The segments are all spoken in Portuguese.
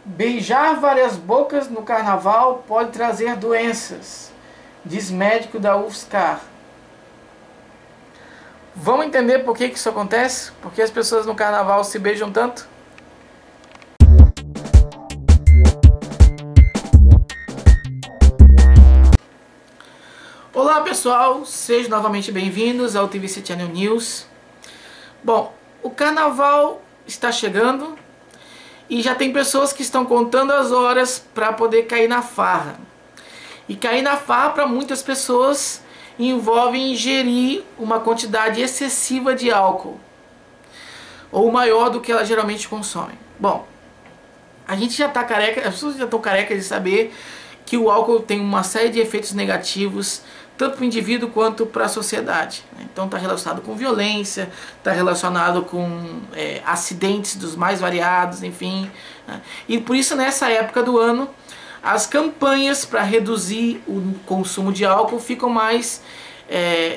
Beijar várias bocas no carnaval pode trazer doenças, diz médico da UFSCar. Vamos entender por que isso acontece? Por que as pessoas no carnaval se beijam tanto? Olá pessoal, sejam novamente bem-vindos ao TVC Channel News. Bom, o carnaval está chegando e já tem pessoas que estão contando as horas para poder cair na farra. E cair na farra para muitas pessoas envolve ingerir uma quantidade excessiva de álcool, ou maior do que elas geralmente consomem. Bom, a gente já está careca, as pessoas já estão carecas de saber que o álcool tem uma série de efeitos negativos, tanto para o indivíduo quanto para a sociedade. Então está relacionado com violência, está relacionado com acidentes dos mais variados, enfim. E por isso nessa época do ano, as campanhas para reduzir o consumo de álcool ficam mais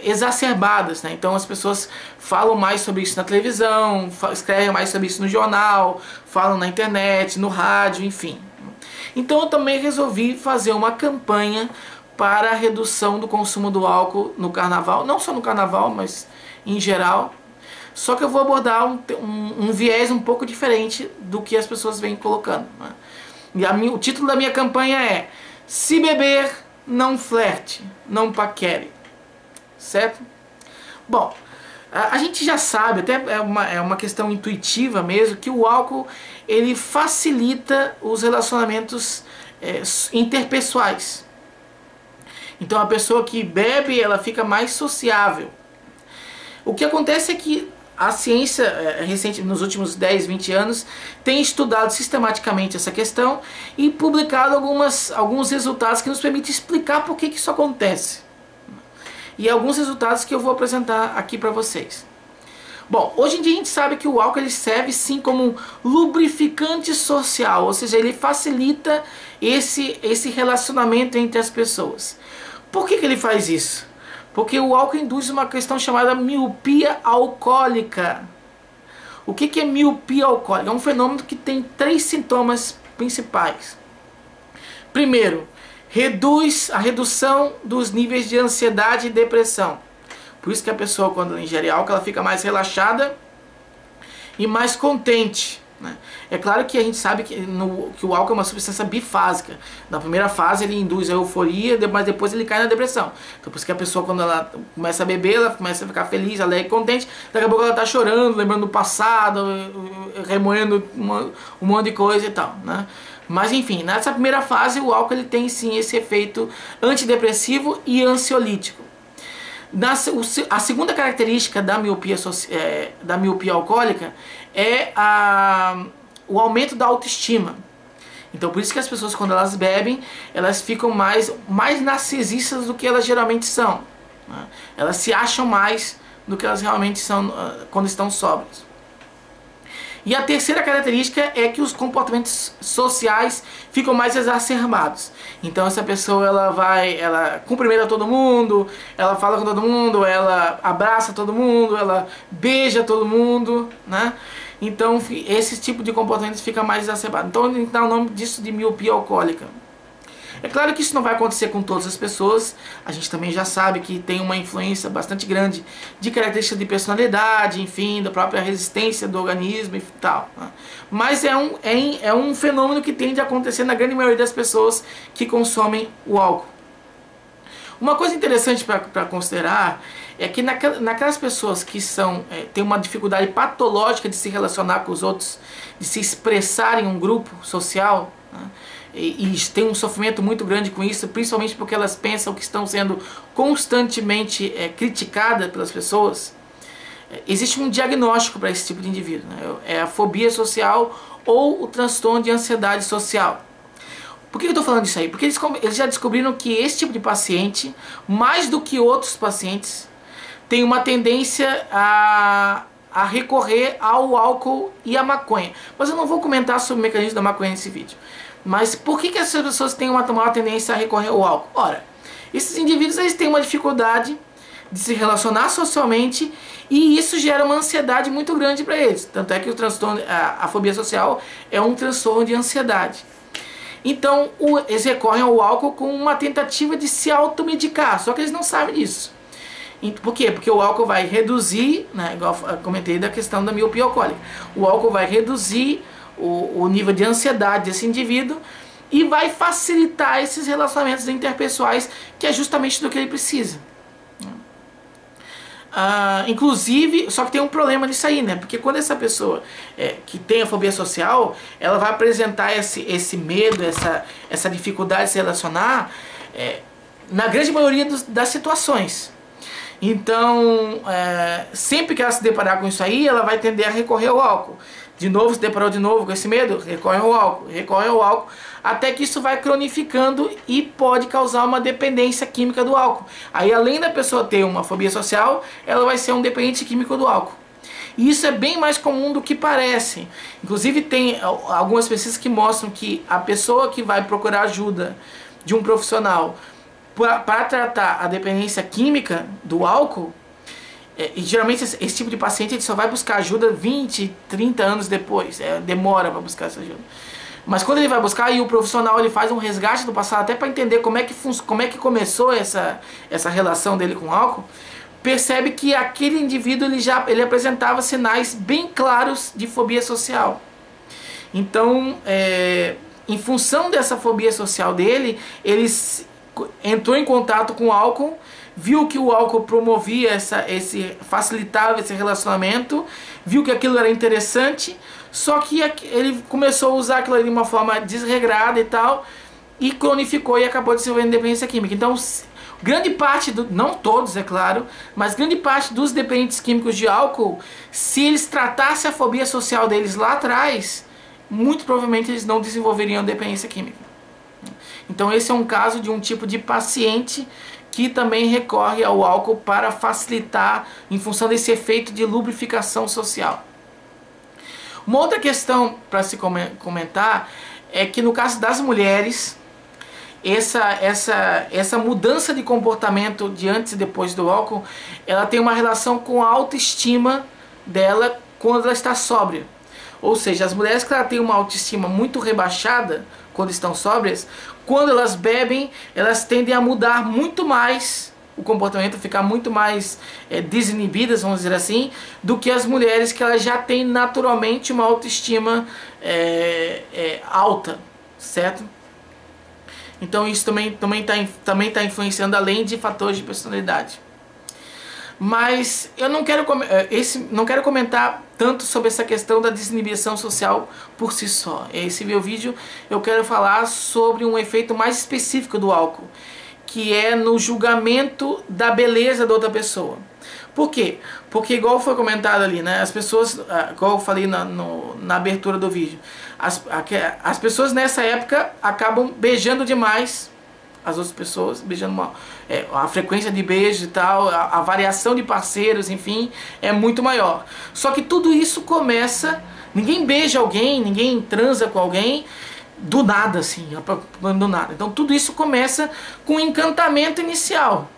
exacerbadas, né? Então as pessoas falam mais sobre isso na televisão, escrevem mais sobre isso no jornal, falam na internet, no rádio, enfim. Então eu também resolvi fazer uma campanha para a redução do consumo do álcool no carnaval, não só no carnaval, mas em geral. Só que eu vou abordar um viés um pouco diferente do que as pessoas vêm colocando, né? E o título da minha campanha é: se beber, não flerte, não paquere. Certo? Bom, a gente já sabe, até é uma questão intuitiva mesmo, que o álcool ele facilita os relacionamentos interpessoais. Então a pessoa que bebe, ela fica mais sociável. O que acontece é que a ciência recente, nos últimos 10, 20 anos, tem estudado sistematicamente essa questão e publicado alguns resultados que nos permitem explicar por que isso acontece. E alguns resultados que eu vou apresentar aqui para vocês. Bom, hoje em dia a gente sabe que o álcool ele serve sim como um lubrificante social, ou seja, ele facilita esse relacionamento entre as pessoas. Por que ele faz isso? Porque o álcool induz uma questão chamada miopia alcoólica. O que é miopia alcoólica? É um fenômeno que tem 3 sintomas principais. Primeiro, reduz a redução dos níveis de ansiedade e depressão. Por isso que a pessoa, quando ela ingere álcool, ela fica mais relaxada e mais contente, né? É claro que a gente sabe que o álcool é uma substância bifásica. Na primeira fase ele induz a euforia, mas depois ele cai na depressão. Então por isso que a pessoa, quando ela começa a beber, ela começa a ficar feliz, alegre, contente. Daqui a pouco ela está chorando, lembrando do passado, remoendo um monte de coisa e tal, né? Mas enfim, nessa primeira fase o álcool ele tem sim esse efeito antidepressivo e ansiolítico. A segunda característica da miopia alcoólica é o aumento da autoestima. Então por isso que as pessoas, quando elas bebem, elas ficam mais narcisistas do que elas geralmente são, né? Elas se acham mais do que elas realmente são quando estão sóbrias. E a terceira característica é que os comportamentos sociais ficam mais exacerbados. Então essa pessoa ela cumprimenta todo mundo, ela fala com todo mundo, ela abraça todo mundo, ela beija todo mundo, né? Então esse tipo de comportamento fica mais exacerbado. Então ele dá o nome disso de miopia alcoólica. É claro que isso não vai acontecer com todas as pessoas. A gente também já sabe que tem uma influência bastante grande de características de personalidade, enfim, da própria resistência do organismo e tal, né? Mas é um fenômeno que tende a acontecer na grande maioria das pessoas que consomem o álcool. Uma coisa interessante para considerar é que naquelas pessoas que têm uma dificuldade patológica de se relacionar com os outros, de se expressar em um grupo social, né? E tem um sofrimento muito grande com isso, principalmente porque elas pensam que estão sendo constantemente criticadas pelas pessoas. Existe um diagnóstico para esse tipo de indivíduo, né? É a fobia social ou o transtorno de ansiedade social. Por que eu estou falando isso aí? Porque eles já descobriram que esse tipo de paciente, mais do que outros pacientes, tem uma tendência a recorrer ao álcool e à maconha. Mas eu não vou comentar sobre o mecanismo da maconha nesse vídeo. Mas por que essas pessoas têm uma maior tendência a recorrer ao álcool? Ora, esses indivíduos eles têm uma dificuldade de se relacionar socialmente, e isso gera uma ansiedade muito grande para eles. Tanto é que o transtorno, a fobia social é um transtorno de ansiedade. Então eles recorrem ao álcool com uma tentativa de se automedicar, só que eles não sabem disso. Por quê? Porque o álcool vai reduzir, né, igual eu comentei da questão da miopia alcoólica, o álcool vai reduzir o nível de ansiedade desse indivíduo e vai facilitar esses relacionamentos interpessoais, que é justamente do que ele precisa. Inclusive, só que tem um problema nisso aí, né? Porque quando essa pessoa que tem a fobia social, ela vai apresentar esse medo, essa dificuldade de se relacionar na grande maioria das situações. Então, sempre que ela se deparar com isso aí, ela vai tender a recorrer ao álcool. De novo, se deparou de novo com esse medo, recorre ao álcool, até que isso vai cronificando e pode causar uma dependência química do álcool. Aí, além da pessoa ter uma fobia social, ela vai ser um dependente químico do álcool. E isso é bem mais comum do que parece. Inclusive, tem algumas pesquisas que mostram que a pessoa que vai procurar ajuda de um profissional para tratar a dependência química do álcool, e geralmente esse tipo de paciente ele só vai buscar ajuda 20, 30 anos depois, demora para buscar essa ajuda. Mas quando ele vai buscar, e o profissional ele faz um resgate do passado até para entender como é que começou essa relação dele com o álcool, percebe que aquele indivíduo ele apresentava sinais bem claros de fobia social. Então, em função dessa fobia social dele, ele entrou em contato com o álcool, viu que o álcool promovia facilitava esse relacionamento, viu que aquilo era interessante, só que ele começou a usar aquilo de uma forma desregrada e tal, e cronificou e acabou desenvolvendo dependência química. Então, grande parte, não todos, é claro, mas grande parte dos dependentes químicos de álcool, se eles tratassem a fobia social deles lá atrás, muito provavelmente eles não desenvolveriam dependência química. Então esse é um caso de um tipo de paciente que também recorre ao álcool para facilitar, em função desse efeito de lubrificação social. Uma outra questão para se comentar é que no caso das mulheres, essa mudança de comportamento de antes e depois do álcool, ela tem uma relação com a autoestima dela quando ela está sóbria. Ou seja, as mulheres que têm uma autoestima muito rebaixada quando estão sóbrias, quando elas bebem, elas tendem a mudar muito mais o comportamento, ficar muito mais desinibidas, vamos dizer assim, do que as mulheres que elas já têm naturalmente uma autoestima alta, certo? Então isso também tá influenciando, além de fatores de personalidade. Mas eu não quero comentar tanto sobre essa questão da desinibição social por si só. Esse meu vídeo eu quero falar sobre um efeito mais específico do álcool, que é no julgamento da beleza da outra pessoa. Por quê? Porque igual foi comentado ali, né? As pessoas, igual eu falei na abertura do vídeo, as pessoas nessa época acabam beijando demais as outras pessoas, beijando a frequência de beijo e tal, a variação de parceiros, enfim, é muito maior. Só que tudo isso começa, ninguém beija alguém, ninguém transa com alguém do nada, assim, do nada. Então tudo isso começa com um encantamento inicial,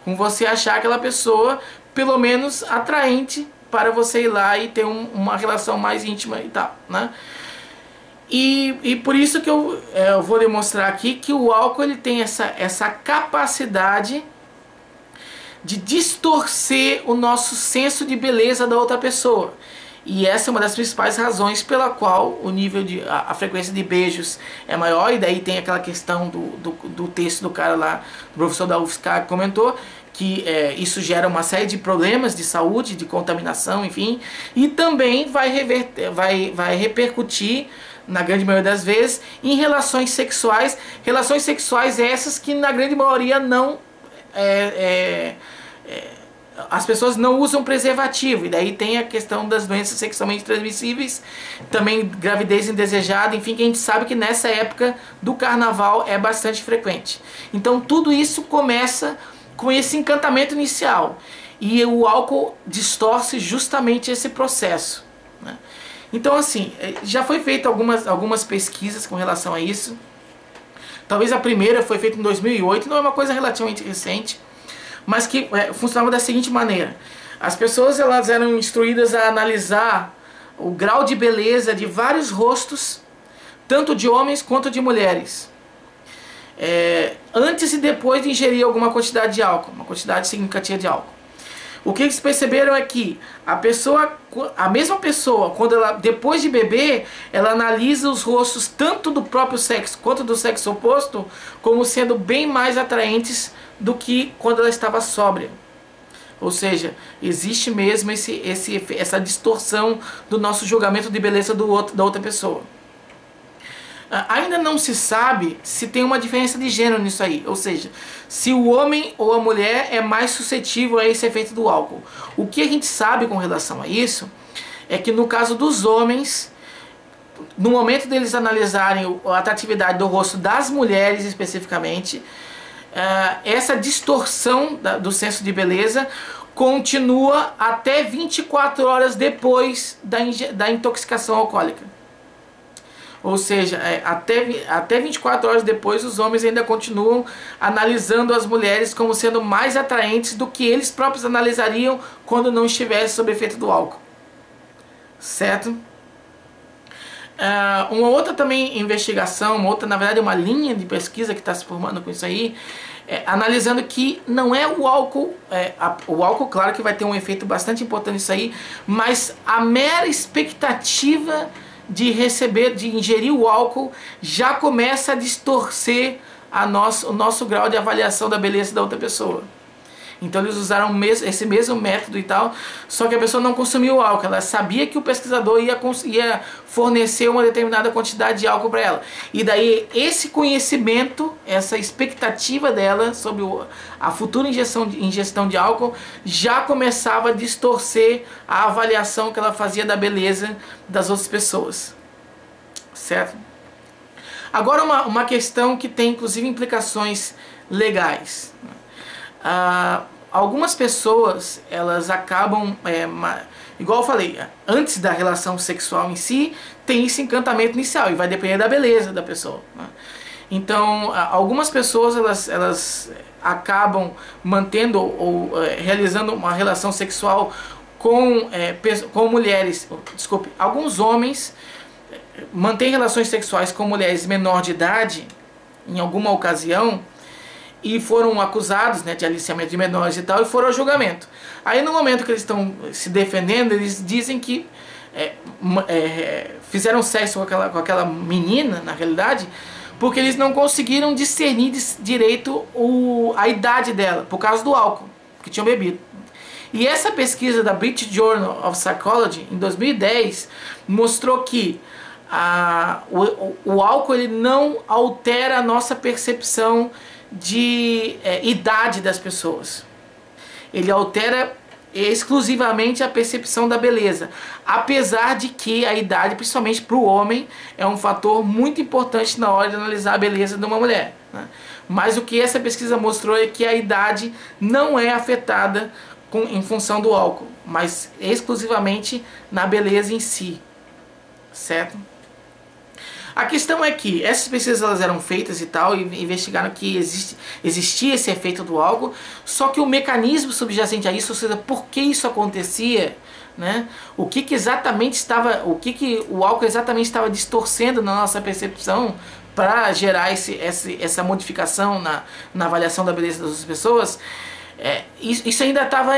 com você achar aquela pessoa pelo menos atraente para você ir lá e ter uma relação mais íntima e tal, né? E por isso que eu vou demonstrar aqui que o álcool ele tem essa capacidade de distorcer o nosso senso de beleza da outra pessoa. E essa é uma das principais razões pela qual o nível a frequência de beijos é maior. E daí tem aquela questão do texto do cara lá, do professor da UFSCar, que comentou que isso gera uma série de problemas de saúde, de contaminação, enfim. E também vai repercutir, na grande maioria das vezes, em relações sexuais essas que na grande maioria não as pessoas não usam preservativo, e daí tem a questão das doenças sexualmente transmissíveis, também gravidez indesejada, enfim, que a gente sabe que nessa época do carnaval é bastante frequente. Então tudo isso começa com esse encantamento inicial, e o álcool distorce justamente esse processo, né? Então assim, já foi feito algumas pesquisas com relação a isso. Talvez a primeira foi feita em 2008, não é uma coisa relativamente recente, mas que funcionava da seguinte maneira. As pessoas elas eram instruídas a analisar o grau de beleza de vários rostos, tanto de homens quanto de mulheres, antes e depois de ingerir alguma quantidade de álcool, uma quantidade significativa de álcool. O que eles perceberam é que a mesma pessoa, quando ela, depois de beber, ela analisa os rostos tanto do próprio sexo quanto do sexo oposto como sendo bem mais atraentes do que quando ela estava sóbria. Ou seja, existe mesmo essa distorção do nosso julgamento de beleza da outra pessoa. Ainda não se sabe se tem uma diferença de gênero nisso aí, ou seja, se o homem ou a mulher é mais suscetível a esse efeito do álcool. O que a gente sabe com relação a isso é que no caso dos homens, no momento deles analisarem a atratividade do rosto das mulheres especificamente, essa distorção do senso de beleza continua até 24 horas depois da intoxicação alcoólica. Ou seja, até 24 horas depois os homens ainda continuam analisando as mulheres como sendo mais atraentes do que eles próprios analisariam quando não estivessem sob efeito do álcool. Certo? Uma outra também investigação, na verdade uma linha de pesquisa que está se formando com isso aí, analisando que não é o álcool, o álcool claro que vai ter um efeito bastante importante nisso aí, mas a mera expectativa de ingerir o álcool já começa a distorcer o nosso grau de avaliação da beleza da outra pessoa. Então eles usaram esse mesmo método e tal, só que a pessoa não consumiu o álcool. Ela sabia que o pesquisador ia fornecer uma determinada quantidade de álcool para ela. E daí esse conhecimento, essa expectativa dela sobre a futura ingestão de álcool já começava a distorcer a avaliação que ela fazia da beleza das outras pessoas. Certo? Agora uma questão que tem inclusive implicações legais. Algumas pessoas elas acabam, igual eu falei, antes da relação sexual em si, tem esse encantamento inicial e vai depender da beleza da pessoa, né? Então, algumas pessoas elas acabam mantendo ou realizando uma relação sexual com mulheres, desculpe, alguns homens mantêm relações sexuais com mulheres menor de idade em alguma ocasião, e foram acusados, né, de aliciamento de menores e tal, e foram ao julgamento. Aí no momento que eles estão se defendendo, eles dizem que fizeram sexo com aquela menina, na realidade, porque eles não conseguiram discernir direito a idade dela, por causa do álcool que tinham bebido. E essa pesquisa da British Journal of Psychology, em 2010, mostrou que o álcool ele não altera a nossa percepção de idade das pessoas. Ele altera exclusivamente a percepção da beleza, apesar de que a idade, principalmente para o homem, é um fator muito importante na hora de analisar a beleza de uma mulher, né? Mas o que essa pesquisa mostrou é que a idade não é afetada em função do álcool, mas exclusivamente na beleza em si, certo? A questão é que essas pesquisas elas eram feitas e tal, e investigaram que existia esse efeito do álcool, só que o mecanismo subjacente a isso, ou seja, por que isso acontecia, né? O que o álcool exatamente estava distorcendo na nossa percepção para gerar essa modificação na avaliação da beleza das outras pessoas, isso ainda estava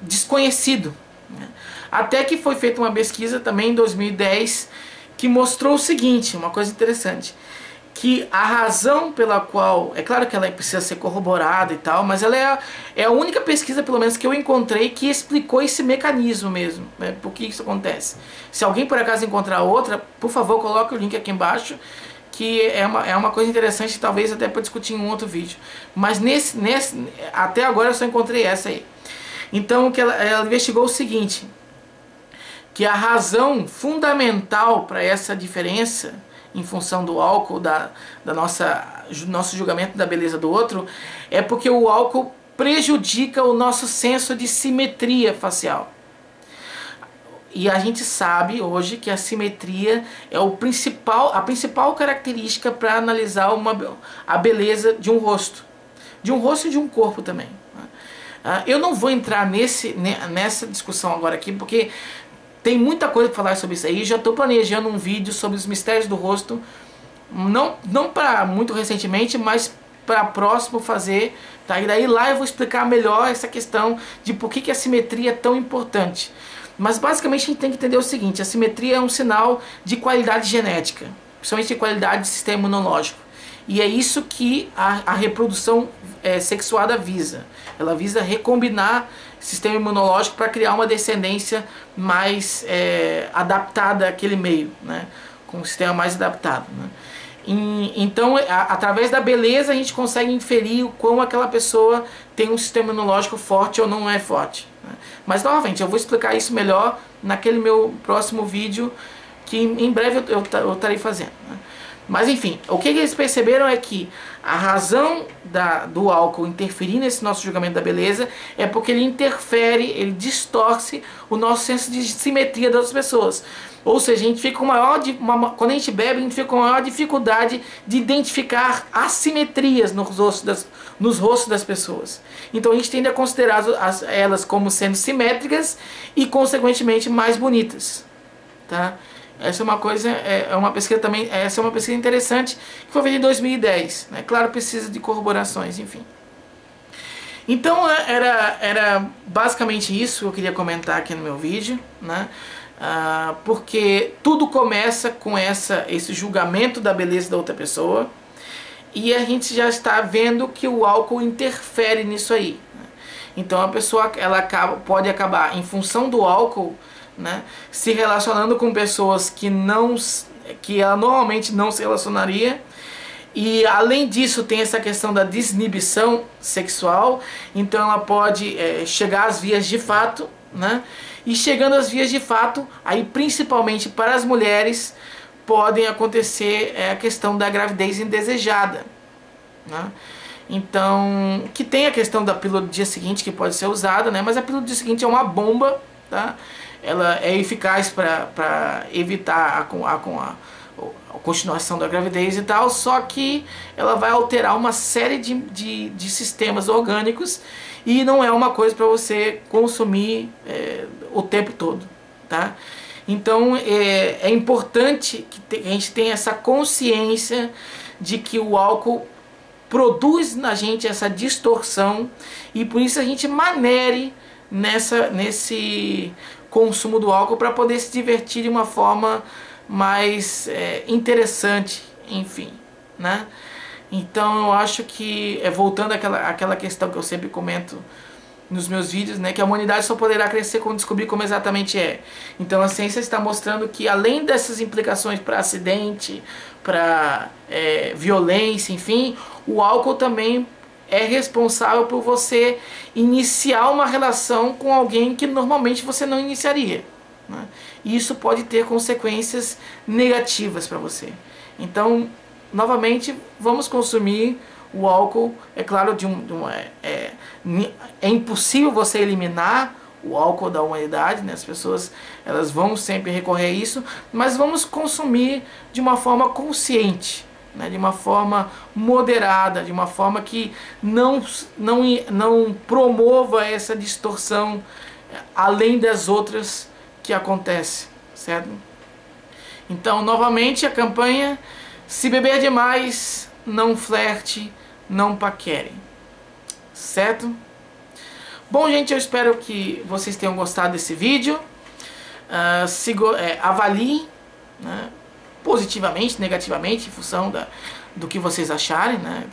desconhecido, né? Até que foi feita uma pesquisa também em 2010, que mostrou o seguinte, uma coisa interessante, que a razão pela qual, é claro que ela precisa ser corroborada e tal, mas ela é a única pesquisa, pelo menos, que eu encontrei que explicou esse mecanismo mesmo, né? Por que isso acontece. Se alguém por acaso encontrar outra, por favor, coloque o link aqui embaixo, que é uma coisa interessante, talvez até para discutir em um outro vídeo. Mas até agora eu só encontrei essa aí. Então ela investigou o seguinte, que a razão fundamental para essa diferença em função do álcool, nosso julgamento da beleza do outro, é porque o álcool prejudica o nosso senso de simetria facial. E a gente sabe hoje que a simetria é a principal característica para analisar a beleza de um rosto. De um rosto e de um corpo também, Eu não vou entrar nessa discussão agora aqui, porque tem muita coisa para falar sobre isso aí. Já estou planejando um vídeo sobre os mistérios do rosto, não para muito recentemente, mas para próximo fazer, tá? E daí lá eu vou explicar melhor essa questão de por que a simetria é tão importante. Mas basicamente a gente tem que entender o seguinte: a simetria é um sinal de qualidade genética, principalmente de qualidade do sistema imunológico. E é isso que a reprodução sexuada visa. Ela visa recombinar o sistema imunológico para criar uma descendência mais adaptada àquele meio, né? Com um sistema mais adaptado, né? Então, através da beleza, a gente consegue inferir o quão aquela pessoa tem um sistema imunológico forte ou não é forte, né? Mas, novamente, eu vou explicar isso melhor naquele meu próximo vídeo, que em breve eu estarei fazendo, né? Mas, enfim, o que eles perceberam é que a razão do álcool interferir nesse nosso julgamento da beleza é porque ele interfere, ele distorce o nosso senso de simetria das pessoas. Ou seja, a gente fica com quando a gente bebe, a gente fica com maior dificuldade de identificar assimetrias nos rostos das pessoas. Então a gente tende a considerar elas como sendo simétricas e, consequentemente, mais bonitas, tá? Essa é uma coisa, uma pesquisa também, essa é uma pesquisa interessante que foi feita em 2010, né? Claro, precisa de corroborações, enfim. Então era basicamente isso que eu queria comentar aqui no meu vídeo, né? Porque tudo começa com esse julgamento da beleza da outra pessoa, e a gente já está vendo que o álcool interfere nisso aí, né? Então a pessoa pode acabar, em função do álcool, né, se relacionando com pessoas que ela normalmente não se relacionaria. E além disso tem essa questão da desinibição sexual. Então ela pode chegar às vias de fato, né? E chegando às vias de fato, aí principalmente para as mulheres, podem acontecer a questão da gravidez indesejada, né? Então, que tem a questão da pílula do dia seguinte, que pode ser usada, né? Mas a pílula do dia seguinte é uma bomba, tá? Ela é eficaz para evitar a continuação da gravidez e tal, só que ela vai alterar uma série de sistemas orgânicos e não é uma coisa para você consumir o tempo todo, tá? Então é importante que a gente tenha essa consciência de que o álcool produz na gente essa distorção, e por isso a gente manere nesse consumo do álcool para poder se divertir de uma forma mais interessante, enfim, né? Então eu acho que, voltando àquela questão que eu sempre comento nos meus vídeos, né, que a humanidade só poderá crescer quando descobrir como exatamente é. Então a ciência está mostrando que, além dessas implicações para acidente, para violência, enfim, o álcool também é responsável por você iniciar uma relação com alguém que normalmente você não iniciaria, né? E isso pode ter consequências negativas para você. Então, novamente, vamos consumir o álcool. É claro, é impossível você eliminar o álcool da humanidade, né? As pessoas, elas vão sempre recorrer a isso, mas vamos consumir de uma forma consciente, né? De uma forma moderada, de uma forma que não promova essa distorção além das outras que acontecem, certo? Então, novamente, a campanha: se beber demais, não flerte, não paquere, certo? Bom, gente, eu espero que vocês tenham gostado desse vídeo. Avaliem, né, positivamente, negativamente, em função do que vocês acharem, né?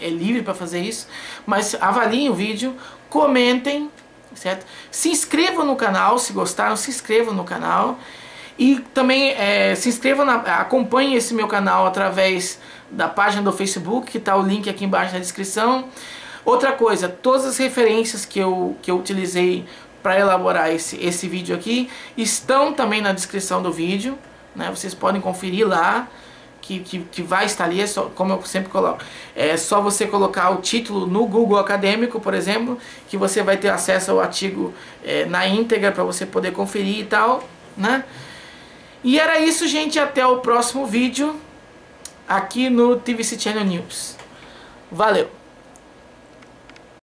É livre para fazer isso, mas avaliem o vídeo, comentem, certo? Se inscrevam no canal, se gostaram, se inscrevam no canal. E também se inscrevam, acompanhem esse meu canal através da página do Facebook, que está o link aqui embaixo na descrição. Outra coisa, todas as referências que eu utilizei para elaborar esse vídeo aqui estão também na descrição do vídeo, né? Vocês podem conferir lá, que vai estar ali, como eu sempre coloco. É só você colocar o título no Google Acadêmico, por exemplo, que você vai ter acesso ao artigo na íntegra para você poder conferir e tal, né? E era isso, gente. Até o próximo vídeo aqui no TVC Channel News. Valeu!